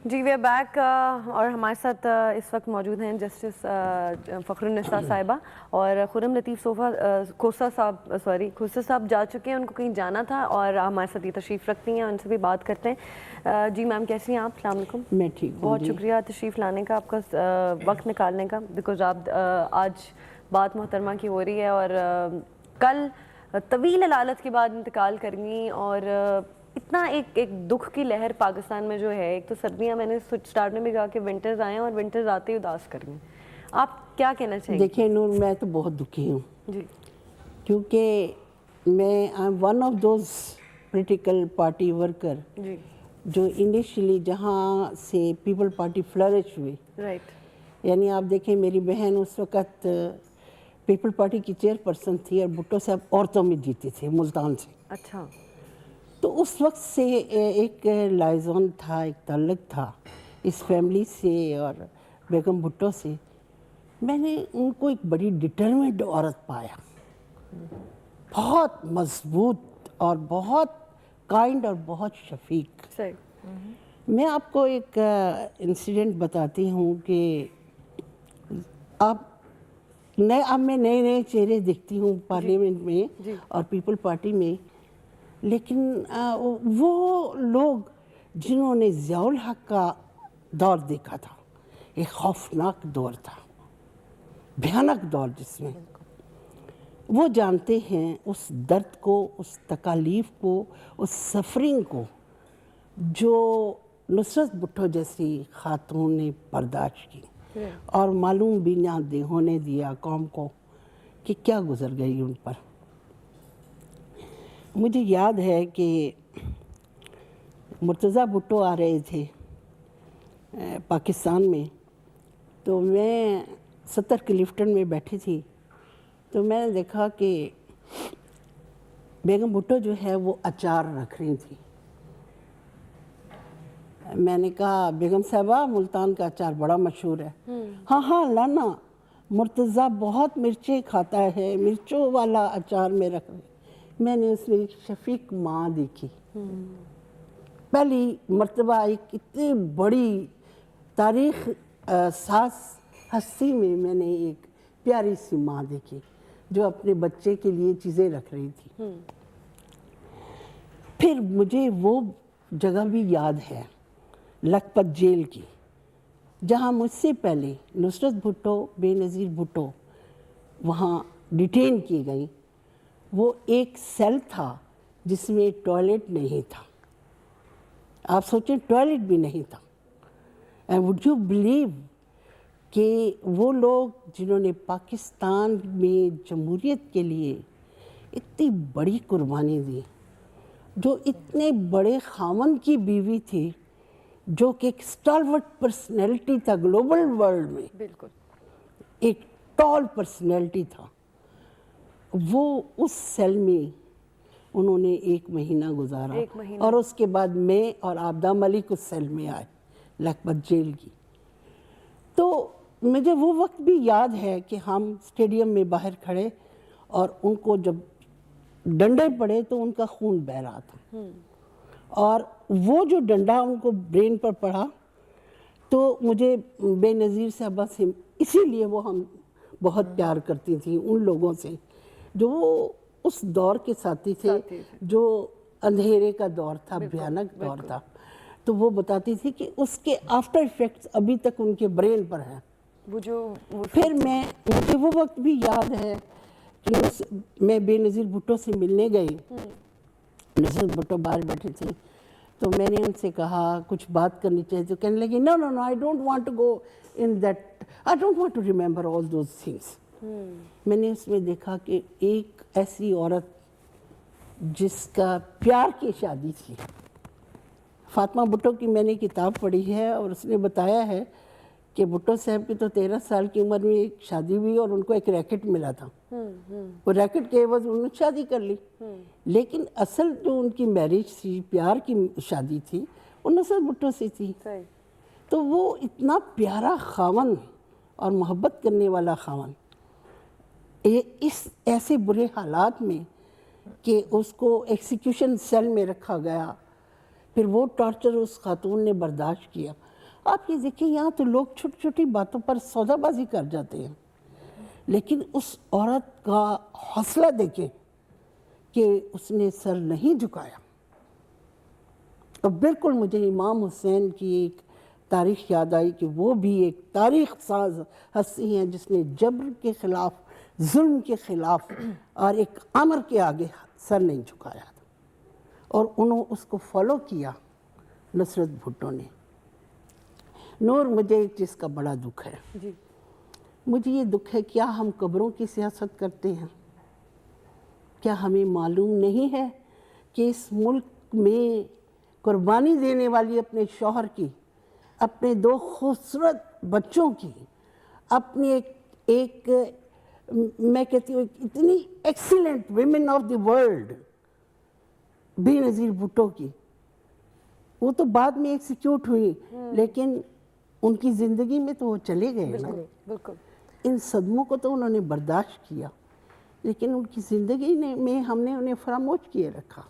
G we are back اور ہمارے ساتھ اس وقت موجود ہیں جسٹس فخر النساء صاحبہ اور خرم لطیف کھوسہ صاحب جا چکے ہیں، ان کو کہیں جانا تھا اور ہمارے ساتھ یہ تشریف رکھتی ہیں، ان سے بھی بات کرتے ہیں۔ جی میم کیسی ہیں آپ؟ السلام علیکم۔ میں ٹھیک ہوں۔ بہت شکریہ تشریف لانے کا، آپ کا وقت نکالنے کا، بیکاز آپ آج بات محترمہ کی ہو رہی ہے اور کل طویل علالت کے بعد انتقال کریں گی اور اتنا ایک دکھ کی لہر پاکستان میں جو ہے، ایک تو سردیاں، میں نے اسٹارٹ میں بھی کہا کہ ونٹرز آئے ہیں اور ونٹرز آتے ہی اداس کریں گے، آپ کیا کہنا چاہیں گے؟ دیکھیں نور، میں تو بہت دکھی ہوں جی، کیونکہ میں one of those political party worker جی جو انیشلی جہاں سے پیپل پارٹی فلرش ہوئی، رائٹ، یعنی آپ دیکھیں میری بہن اس وقت پیپل پارٹی کی چیئر پرسن تھی اور بھٹو صاحب عورتوں میں جیتے تھے ملتان سے، اچھا، تو اس وقت سے ایک لائزون تھا، ایک تعلق تھا اس فیملی سے اور بیگم بھٹو سے۔ میں نے ان کو ایک بڑی ڈٹرمنڈ عورت پایا، بہت مضبوط اور بہت کائنڈ اور بہت شفیق۔ صحیح، میں آپ کو ایک انسیڈنٹ بتاتی ہوں کہ اب میں نئے چہرے دیکھتی ہوں پارلیمنٹ میں جی، اور پیپل پارٹی میں، لیکن وہ لوگ جنہوں نے ضیاء الحق کا دور دیکھا تھا، ایک خوفناک دور تھا، بھیانک دور، جس میں وہ جانتے ہیں اس درد کو، اس تکالیف کو، اس سفرنگ کو جو نصرت بھٹو جیسی خاتون نے برداشت کی اور معلوم بھی نہ ہونے دیا قوم کو کہ کیا گزر گئی ان پر۔ مجھے یاد ہے کہ مرتضیٰ بھٹو آ رہے تھے پاکستان میں، تو میں 70 کلفٹن میں بیٹھی تھی، تو میں نے دیکھا کہ بیگم بھٹو جو ہے وہ اچار رکھ رہی تھی۔ میں نے کہا بیگم صاحبہ ملتان کا اچار بڑا مشہور ہے۔ ہاں لانا، مرتضیٰ بہت مرچیں کھاتا ہے، مرچوں والا اچار میں رکھ رہے۔ میں نے اس میں ایک شفیق ماں دیکھی، پہلی مرتبہ ایک اتنی بڑی تاریخ ساز ہستی میں نے ایک پیاری سی ماں دیکھی جو اپنے بچے کے لیے چیزیں رکھ رہی تھی۔ پھر مجھے وہ جگہ بھی یاد ہے، لکھپت جیل کی، جہاں مجھ سے پہلے نصرت بھٹو، بے نظیر بھٹو وہاں ڈیٹین کی گئیں۔ وہ ایک سیل تھا جس میں ٹوائلٹ نہیں تھا، آپ سوچیں ٹوائلٹ بھی نہیں تھا۔ اینڈ وڈ یو بلیو کہ وہ لوگ جنہوں نے پاکستان میں جمہوریت کے لیے اتنی بڑی قربانی دی، جو اتنے بڑے خاوند کی بیوی تھی، جو کہ ایک اسٹالورٹ پرسنالٹی تھا گلوبل ورلڈ میں، بالکل، ایک ٹال پرسنالٹی تھا، وہ اس سیل میں انہوں نے 1 مہینہ گزارا اور اس کے بعد میں اور عابدہ ملک اس سیل میں آئے لکھپت جیل کی۔ تو مجھے وہ وقت بھی یاد ہے کہ ہم اسٹیڈیم میں باہر کھڑے اور ان کو جب ڈنڈے پڑے تو ان کا خون بہہ رہا تھا، اور وہ جو ڈنڈا ان کو برین پر پڑا تو مجھے بے نظیر صاحبہ سے، اسی لیے وہ ہم بہت پیار کرتی تھیں ان لوگوں سے جو اس دور کے ساتھی تھے، جو اندھیرے کا دور تھا، بھیانک دور تھا، تو وہ بتاتی تھی کہ اس کے آفٹر ایفیکٹس ابھی تک ان کے برین پر ہیں۔ پھر مجھے وہ وقت بھی یاد ہے کہ میں بے نظیر بھٹو سے ملنے گئی، نصرت بھٹو باہر بیٹھی تھی، تو میں نے ان سے کہا کچھ بات کرنی چاہیے، تو کہنے لگی no I don't want to go in that, I don't want to remember all those things۔ میں نے اس میں دیکھا کہ ایک ایسی عورت جس کا پیار کی شادی تھی، فاطمہ بھٹو کی میں نے کتاب پڑھی ہے اور اس نے بتایا ہے کہ بھٹو صاحب کی تو 13 سال کی عمر میں ایک شادی ہوئی اور ان کو ایک ریکٹ ملا تھا، وہ ریکٹ کے عوض انہوں نے شادی کر لی، لیکن اصل جو ان کی میرج تھی، پیار کی شادی تھی، وہ نصرت بھٹو سے تھی۔ تو وہ اتنا پیارا خاوند اور محبت کرنے والا خاوند، اس ایسے برے حالات میں کہ اس کو ایکسیکیوشن سیل میں رکھا گیا، پھر وہ ٹارچر اس خاتون نے برداشت کیا، आप ये देखिए, यहाँ तो लोग छोटी छोटी बातों पर सौदाबाजी कर जाते हैं, लेकिन उस औरत का हौसला देखें कि उसने सर नहीं झुकाया। और बिल्कुल मुझे इमाम हुसैन की एक तारीख़ याद आई कि वो भी एक तारीख़ साज हस्ती हैं जिसने जबर के ख़िलाफ़, जुल्म के ख़िलाफ़ और एक अमर के आगे सर नहीं झुकाया था, और उन्होंने उसको फॉलो किया नुसरत भुट्टो ने। नूर, मुझे एक चीज़ का बड़ा दुख है जी। मुझे ये दुख है, क्या हम कब्रों की सियासत करते हैं? क्या हमें मालूम नहीं है कि इस मुल्क में कुर्बानी देने वाली अपने शौहर की, अपने 2 खूबसूरत बच्चों की, अपनी एक मैं कहती हूँ इतनी excellent women of the world Benazir Bhutto की, वो तो बाद में एक्सिक्यूट हुई, लेकिन उनकी ज़िंदगी में तो वो चले गए ना। बिल्कुल। इन सदमों को तो उन्होंने बर्दाश्त किया, लेकिन उनकी ज़िंदगी में हमने उन्हें फरामोश किए रखा।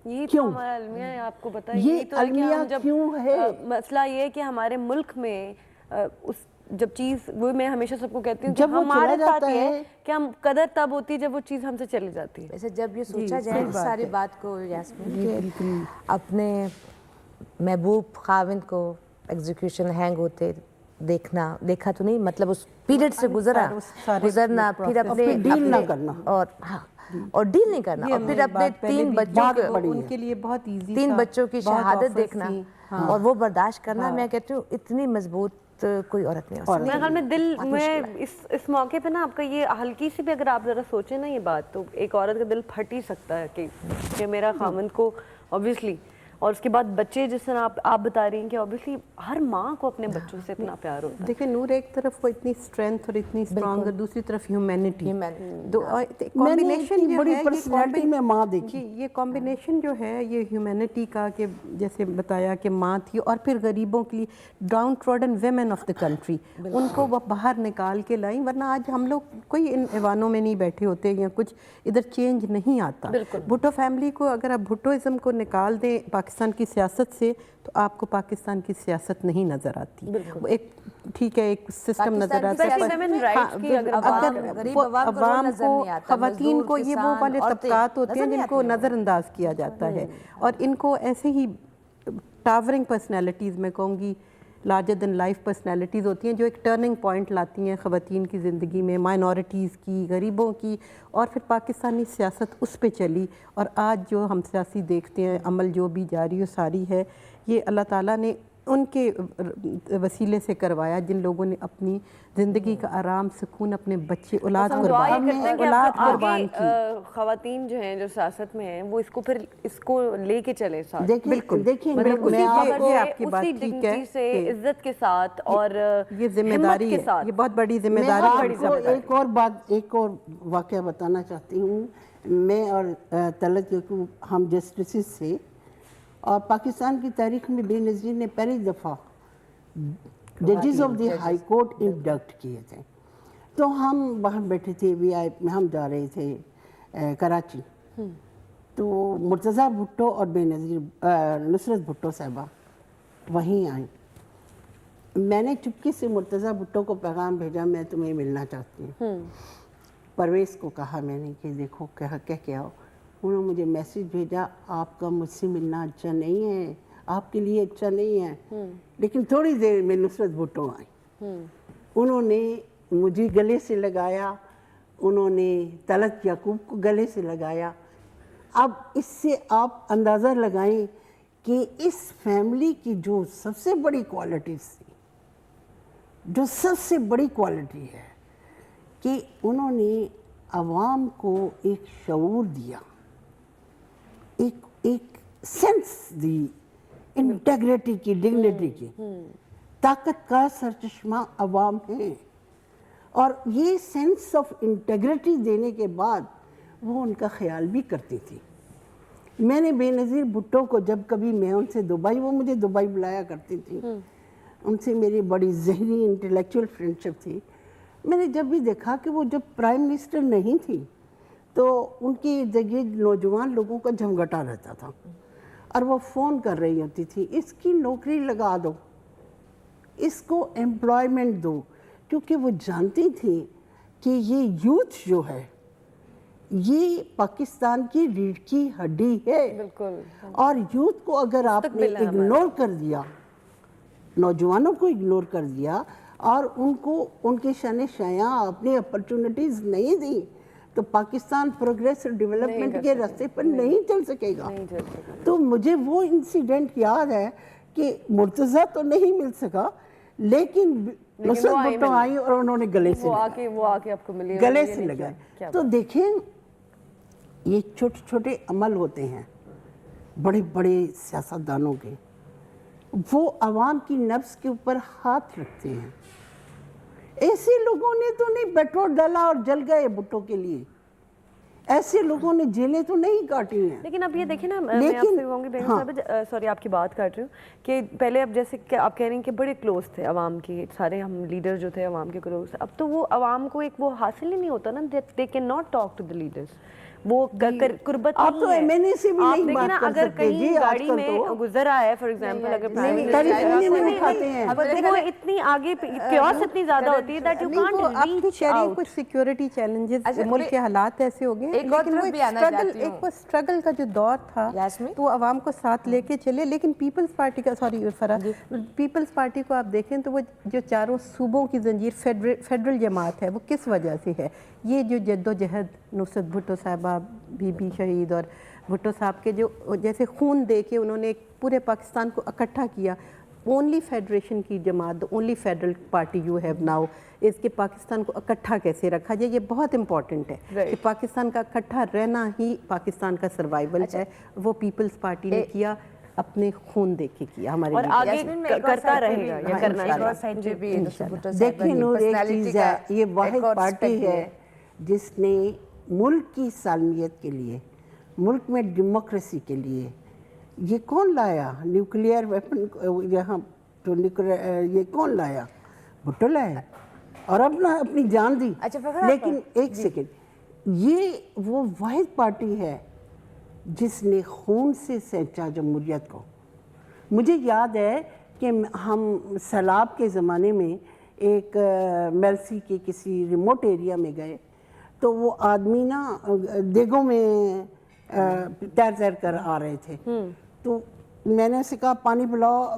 ये तो क्यों? हमारा अलमिया है, आपको पता है। ये यही तो है कि अलमिया हम जब क्यों है? मसला ये है कि हमारे मुल्क में उस जब चीज़, वो मैं हमेशा सबको कहती हूँ कि जब वो हमारे चला साथ जाता ये है, कि हम कदर तब होती है जब वो चीज़ हमसे चली जाती है। वैसे जब ये सोचा जाए इस सारी बात को यास्मीन, कि अपने महबूब खाविंद को एग्जीक्यूशन हैंग होते देखा तो नहीं, मतलब उस पीरियड से गुजरना, फिर अपने डील ना करना, और हाँ, और डील नहीं करना, और फिर अपने 3 बच्चों के, उनके लिए बहुत इजी 3 बच्चों की शहादत देखना, और वो बर्दाश्त करना, मैं कहती हूँ इतनी मजबूत कोई औरत नहीं हो सकती। मेरे ख्याल में दिल में इस मौके पे ना आपका ये हल्की सी भी अगर आप ज़रा सोचें ना ये बात, तो एक औरत का दिल फट ही सकता है कि मेरा खामन को ऑब्वियसली, और उसके बाद बच्चे, जिस तरह आप बता रही हैं कि ऑब्वियसली हर माँ को अपने बच्चों से इतना प्यार होता है। देखिए नूर, एक तरफ वो इतनी स्ट्रेंथ और इतनी स्ट्रांग, और दूसरी तरफ ह्यूमैनिटी, दो कॉम्बिनेशन बड़ी पर्सनैलिटी में माँ देखी। ये कॉम्बिनेशन जो है ये ह्यूमैनिटी का, कि जैसे बताया कि माँ थी, और फिर गरीबों के लिए down trodden women of the country, उनको वो बाहर निकाल के लाई, वरना आज हम लोग कोई इन ऐवानों में नहीं बैठे होते, या कुछ इधर चेंज नहीं आता। भुट्टो फैमिली को अगर आप भुट्टोइज्म को निकाल दें पाकिस्तान की सियासत से, तो आपको पाकिस्तान की सियासत नहीं नज़र आती। वो एक ठीक है, एक सिस्टम नज़र आता है, अवाम को, ख़वातीन को, ये वो वाले तबकात होते हैं जिनको नज़रअंदाज किया जाता है, और इनको ऐसे ही टावरिंग पर्सनैलिटीज़, मैं कहूँगी लार्जर दैन लाइफ पर्सनैलिटीज़ होती हैं, जो एक टर्निंग पॉइंट लाती हैं ख़वातीन की ज़िंदगी में, माइनॉरिटीज़ की, गरीबों की, और फिर पाकिस्तानी सियासत उस पे चली, और आज जो हम सियासी देखते हैं, अमल जो भी जारी और सारी है, ये अल्लाह ताला ने उनके वसीले से करवाया जिन लोगों ने अपनी ज़िंदगी का आराम, सुकून, अपने बच्चे, औलाद कुर्बान की। ख़वातीन जो हैं, जो सियासत में हैं, वो इसको लेके चले साथ। बिल्कुल, देखिए मैं आपकी बात उसी ठीक डिग्निटी से, इज्जत के साथ, और ये जिम्मेदारी है, ये बहुत बड़ी जिम्मेदारी है। एक और वाक़या बताना चाहती हूँ। मैं और तलत यकूब हम जस्टिस थे, और पाकिस्तान की तारीख में बेनज़ीर ने पहली दफ़ा जजेस of the high court induct किए थे। तो हम बाहर बैठे थे, VIP में, हम जा रहे थे कराची, तो मुर्तज़ा भुट्टो और बेनज़ीर नुसरत भुट्टो साहिबा वहीं आई। मैंने चुपके से मुर्तज़ा भुट्टो को पैगाम भेजा, मैं तुम्हें मिलना चाहती हूँ। परवेज़ को कहा मैंने कि देखो कह के आओ। उन्होंने मुझे मैसेज भेजा, आपका मुझसे मिलना अच्छा नहीं है, आपके लिए अच्छा नहीं है। लेकिन थोड़ी देर में नुसरत भुट्टो आई, उन्होंने मुझे गले से लगाया, उन्होंने तलत याकूब को गले से लगाया। अब इससे आप अंदाज़ा लगाएं कि इस फैमिली की जो सबसे बड़ी क्वालिटीज़ थी, जो सबसे बड़ी क्वालिटी है कि उन्होंने आवाम को एक शऊर दिया, एक सेंस दी इंटेग्रिटी की, डिग्निटी की। ताकत का सरचश्मा अवाम है, और ये सेंस ऑफ इंटेग्रिटी देने के बाद वो उनका ख्याल भी करती थी। मैंने बेनज़ीर भुट्टो को जब कभी मैं उनसे दुबई, वो मुझे दुबई बुलाया करती थी, उनसे मेरी बड़ी ज़हनी इंटेलेक्चुअल फ्रेंडशिप थी। मैंने जब भी देखा कि वो जब प्राइम मिनिस्टर नहीं थी तो उनकी जगह नौजवान लोगों का झमघटा रहता था, और वो फ़ोन कर रही होती थी, इसकी नौकरी लगा दो, اس کو एम्प्लॉयमेंट दो, क्योंकि वो जानती थी कि ये यूथ जो है ये पाकिस्तान की रीढ़ की हड्डी है, बिल्कुल। और यूथ को अगर आपने इग्नोर कर दिया, नौजवानों को इग्नोर कर दिया और उनको उनके शान शाया अपनी अपॉर्चुनिटीज़ नहीं दी, तो पाकिस्तान प्रोग्रेस और डेवलपमेंट के रास्ते पर नहीं चल सकेगा। तो मुझे वो इंसिडेंट याद है कि मुर्तज़ा तो नहीं मिल सका, लेकिन नुसरत भुट्टो आई और उन्होंने गले से वो आके आपको मिली, गले से लगा। तो देखें, ये छोटे छोटे अमल होते हैं बड़े बड़े सियासतदानों के, वो आवाम की नफ्स के ऊपर हाथ रखते हैं। ऐसे लोगों ने तो नहीं पेट्रोल डाला और जल गए भुट्टो के लिए, ऐसे लोगों ने जेलें तो नहीं काटी हैं। लेकिन अब ये देखिए ना, मैं आपसे कहूँगी बेगम साहब, सॉरी आपकी बात काट रही हूँ, कि पहले अब जैसे कि आप कह रही हैं कि बड़े क्लोज थे अवाम की, सारे हम लीडर जो थे अवाम के क्लोज, अब तो वो अवाम को एक वो हासिल ही नहीं होता ना, they can not talk to the leaders, वो कुर्बत आप तो एमएनए से भी नहीं बात कर अगर सकते जी, कहीं गाड़ी आजकल में तो गुजर आया फॉर एग्जांपल, अगर टेलीफोन में उठाते हैं, वो इतनी आगे क्योस इतनी ज्यादा होती है that you can't reach out. कुछ सिक्योरिटी चैलेंजेस, मुल्क के हालात ऐसे हो गए, एक और लेकिन वो तरफ भी आना चाहती हूँ। एक वो स्ट्रगल का जो दौर था तो वो आवाम को साथ लेके चले। लेकिन पीपल्स पार्टी का, सॉरी फरा, पीपल्स पार्टी को आप देखें तो वो जो चारों सूबों की जंजीर फेडरल जमात है, वो किस वजह से है? ये जो जद्दोजहद नुसरत भुट्टो साहबा बीबी शहीद और भुट्टो साहब के जो जैसे खून दे के उन्होंने पूरे पाकिस्तान को इकट्ठा किया, ओनली फेडरेशन की जमात, the only federal party you have now, इसके पाकिस्तान को इकट्ठा कैसे रखा जाए, ये बहुत इंपॉर्टेंट है कि पाकिस्तान का इकट्ठा रहना ही पाकिस्तान का सर्वाइवल है। वो पीपल्स पार्टी ने किया, अपने खून दे के किया, हमारे और आगे करता रहेगा, ये करना है। देखिए नूर, एक चीज़ है, ये वाहिद पार्टी है जिसने मुल्क की सालमियत के लिए, मुल्क में डेमोक्रेसी के लिए, ये कौन लाया न्यूक्लियर वेपन यहाँ, तो ये कौन लाया? भुट्टो लाया, और अपनी जान दी। लेकिन एक सेकेंड, ये वो वाहिद पार्टी है जिसने खून से सेंचा जमहूरियत को। मुझे याद है कि हम सैलाब के ज़माने में एक मेलसी के किसी रिमोट एरिया में गए, तो वो आदमी ना देगों में तैर कर आ रहे थे, तो मैंने उसे कहा पानी पिलाओ,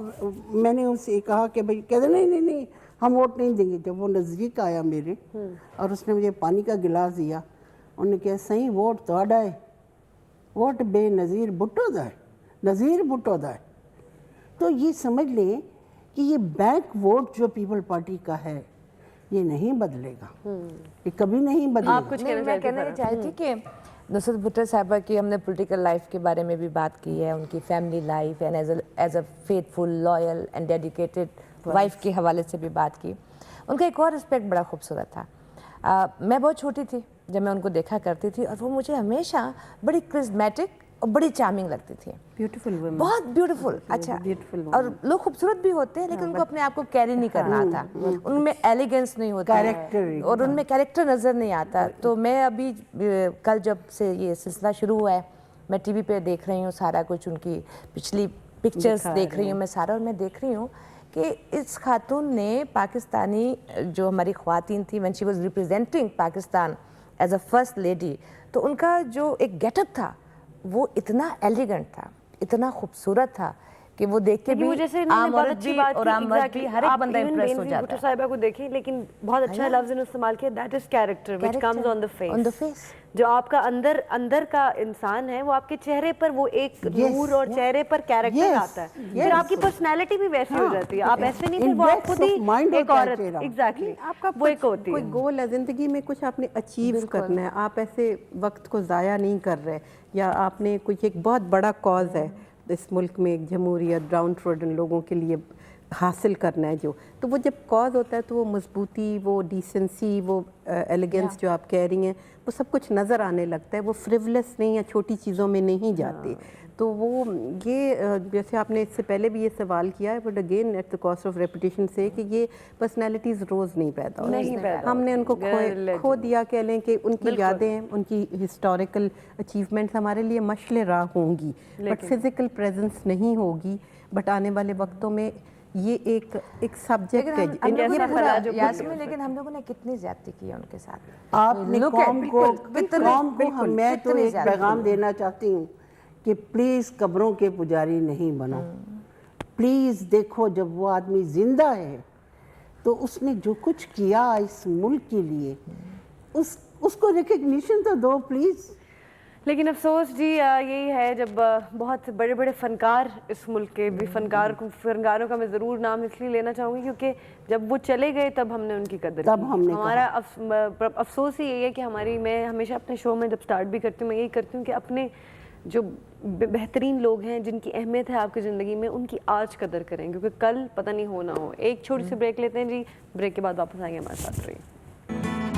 मैंने उनसे कहा कि भाई, कहते नहीं हम वोट नहीं देंगे। जब वो नज़दीक आया मेरे और उसने मुझे पानी का गिलास दिया, उन्होंने कहा सही वोट तुहाडा है, वोट बेनज़ीर भुट्टो दा है, नज़ीर भुट्टो दा है। तो ये समझ लें कि ये बैंक वोट जो पीपल पार्टी का है ये नहीं बदलेगा, ये कभी नहीं बदलेगा। आप कुछ मैं कहना चाहती थी कि नुसरत भुट्टो साहबा की हमने पॉलिटिकल लाइफ के बारे में भी बात की है, उनकी family life and as a faithful, loyal and dedicated wife के हवाले से भी बात की। उनका एक और एस्पेक्ट बड़ा खूबसूरत था। मैं बहुत छोटी थी जब मैं उनको देखा करती थी, और वो मुझे हमेशा बड़ी क्रिस्मेटिक और बड़ी चार्मिंग लगती थी। ब्यूटीफुल वुमन, बहुत ब्यूटीफुल। अच्छा, और लोग खूबसूरत भी होते हैं लेकिन उनको अपने आप को कैरी नहीं करना आता, उनमें एलिगेंस नहीं होता है और उनमें कैरेक्टर नज़र नहीं आता। तो मैं अभी कल जब से ये सिलसिला शुरू हुआ है, मैं टीवी पे देख रही हूँ सारा कुछ, उनकी पिछली पिक्चर्स देख रही हूँ मैं सारा, और मैं देख रही हूँ कि इस खातून ने पाकिस्तानी जो हमारी ख्वातीन थी, when she was representing Pakistan as a first lady, तो उनका जो एक गेटअप था वो इतना एलिगेंट था, इतना खूबसूरत था कि वो देख के भी आम औरत भी और आम मर्द भी हर एक बंदा इंप्रेस हो जाता है। भुट्टो साहिबा को देखिए, लेकिन बहुत अच्छा लफ्ज़ ने इस्तेमाल किया, that is character which comes on the face. जो आपका अंदर का इंसान है, वो आपके चेहरे पर वो एक नूर और चेहरे पर कैरेक्टर आता है, फिर आपकी पर्सनालिटी भी वैसी हो जाती है। आप ऐसे नहीं, फिर वो आप खुद ही एक औरत, एग्जैक्टली आपका वो एक होती है। कोई गोल है ज़िंदगी में, कुछ आपने अचीव करना है, आप ऐसे वक्त को ज़ाया नहीं कर रहे, या आपने कुछ एक बहुत बड़ा कॉज है इस मुल्क में, एक जमहूरियत, डाउन ट्रोडन लोगों के लिए हासिल करना है जो, तो वो जब कॉज होता है तो वो मजबूती, वो डिसेंसी, वो एलिगेंस जो आप कह रही हैं, वो सब कुछ नज़र आने लगता है। वो फ्रिवलेस नहीं या छोटी चीज़ों में नहीं जाते। तो वो ये जैसे आपने इससे पहले भी ये सवाल किया है, but again at the cost of reputation से, कि ये पर्सनैलिटीज़ रोज़ नहीं पैदा होती, हमने उनको खो दिया। कह लें कि उनकी यादें, उनकी हिस्टोरिकल अचीवमेंट्स हमारे लिए मशल राह होंगी, बट फिज़िकल प्रेजेंस नहीं होगी। बट आने वाले वक्तों में ये एक सब्जेक्ट है लेकिन हम ये लोगों पूरा ने जो यास्मीन, लेकिन हम लोगों ने कितनी ज्यादती की है उनके साथ। आपने Look at- कौम को मैं तो कितनी एक ज्यादती पैगाम देना चाहती हूँ कि प्लीज़ कब्रों के पुजारी नहीं बनो। प्लीज़ देखो, जब वो आदमी जिंदा है तो उसने जो कुछ किया इस मुल्क के लिए, उसको रिकग्निशन तो दो प्लीज़। लेकिन अफसोस जी यही है, जब बहुत बड़े बड़े फ़नकार इस मुल्क के भी फ़नकारों का मैं ज़रूर नाम इसलिए लेना चाहूँगी क्योंकि जब वो चले गए तब हमने उनकी कदर तब की। हमने हमारा अफसोस ही यही है कि मैं हमेशा अपने शो में जब स्टार्ट भी करती हूँ मैं यही करती हूँ कि अपने जो बेहतरीन लोग हैं जिनकी अहमियत है आपकी ज़िंदगी में, उनकी आज कदर करें क्योंकि कल पता नहीं हो ना हो। एक छोटी सी ब्रेक लेते हैं जी, ब्रेक के बाद वापस आएंगे हमारे साथ। रहिए।